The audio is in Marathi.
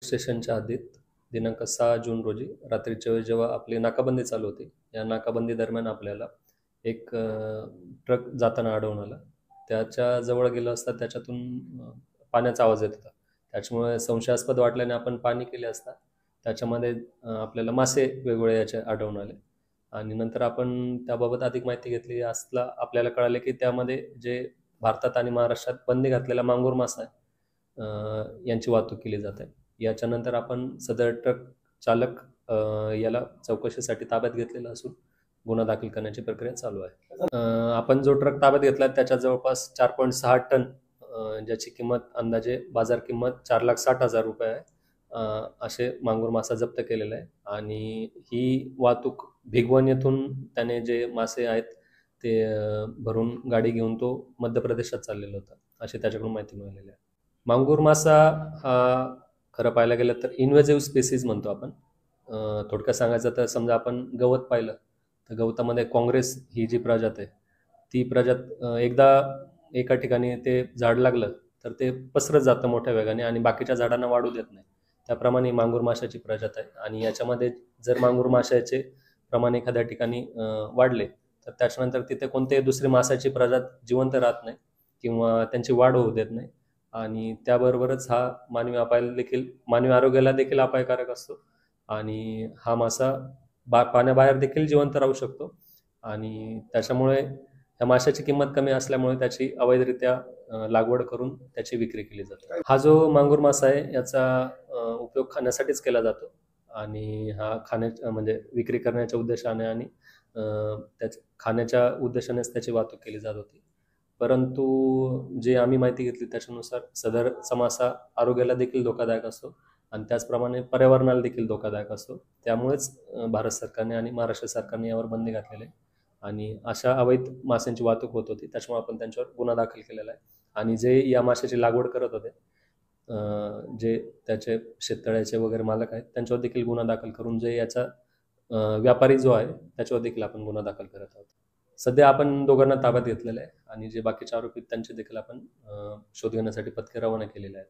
स्टेशनच्या हद्दीत दिनांक 6 जून रोजी रात्रीच्या वेळी जेव्हा आपली नाकाबंदी चालू होती, या नाकाबंदी दरम्यान आपल्याला एक ट्रक जाताना आढळून आला. त्याच्या जवळ गेलो असता त्याच्यातून पाण्याचा आवाज येत होता. त्याच्यामुळे संशयास्पद वाटल्याने आपण पाहणी केली असता त्याच्यामध्ये आपल्याला मासे वेगवेगळे याचे आढळून आले आणि नंतर आपण त्याबाबत अधिक माहिती घेतली असता आपल्याला कळाले की त्यामध्ये जे भारतात आणि महाराष्ट्रात बंदी घातलेला मांगूर मासा आहे यांची वाहतूक केली जाते. याच्यानंतर आपण सदर ट्रक चालक याला चौकशीसाठी ताब्यात घेतलेला असून गुन्हा दाखल करण्याची प्रक्रिया चालू आहे. आपण जो ट्रक ताब्यात घेतला त्याच्या जवळपास 4.6 टन ज्याची किंमत अंदाजे बाजार किंमत 4,60,000 रुपये आहे असे मांगूर मासा जप्त केलेला आहे आणि ही वाहतूक भिगवण येथून त्याने जे मासे आहेत ते भरून गाडी घेऊन तो मध्य प्रदेशात चाललेला होता अशी त्याच्याकडून माहिती मिळालेली आहे. मांगूर मासा हा खरं पाहायला गेलं तर इन्व्हेजिव्ह स्पेसीज म्हणतो आपण. थोडक्यात सांगायचं तर समजा आपण गवत पाहिलं तर गवतामध्ये काँग्रेस ही जी प्रजात आहे ती प्रजात एकदा एका ठिकाणी ते झाड लागलं तर ते पसरत जातं मोठ्या वेगाने आणि बाकीच्या झाडांना वाढू देत नाही. त्याप्रमाणे मांगूर माशाची प्रजात आहे आणि याच्यामध्ये जर मांगूर माशाचे प्रमाण एखाद्या ठिकाणी वाढले तर त्याच्यानंतर तिथे कोणत्याही दुसरी माशाची प्रजात जिवंत राहत नाही किंवा त्यांची वाढ होऊ देत नाही आणि त्याबरोबरच हा मानवी आरोग्याला देखील अपायकारक असतो आणि हा मासा पाण्याबाहेर देखील जिवंत राहू शकतो आणि त्याच्यामुळे या माशाची किंमत कमी असल्यामुळे त्याची अवैधरित्या लागवड करून त्याची विक्री केली जाते. हा जो मांगूर मासा आहे याचा उपयोग खाण्यासाठीच केला जातो आणि हा म्हणजे विक्री करण्याच्या उद्देशाने आणि खाण्याच्या उद्देशानेच त्याची वाहतूक केली जात होती. परंतु जे आम्ही माहिती घेतली त्याच्यानुसार सदरचा मासा आरोग्याला देखील धोकादायक असतो आणि त्याचप्रमाणे पर्यावरणाला देखील धोकादायक असतो. त्यामुळेच भारत सरकारने आणि महाराष्ट्र सरकारने यावर बंदी घातलेली आहे आणि अशा अवैध माशांची वाहतूक होत होती त्याच्यामुळे आपण त्यांच्यावर गुन्हा दाखल केलेला आहे आणि जे या माशाची लागवड करत होते जे त्याचे शेततळ्याचे वगैरे मालक आहेत त्यांच्यावर देखील गुन्हा दाखल करून जे याचा व्यापारी जो आहे त्याच्यावर देखील आपण गुन्हा दाखल करत आहोत. सध्या आपण दोघांना ताब्यात घेतलेलं आहे आणि जे बाकीचे आरोपी त्यांचे देखील आपण शोध घेण्यासाठी पथके रवाना केलेले आहेत.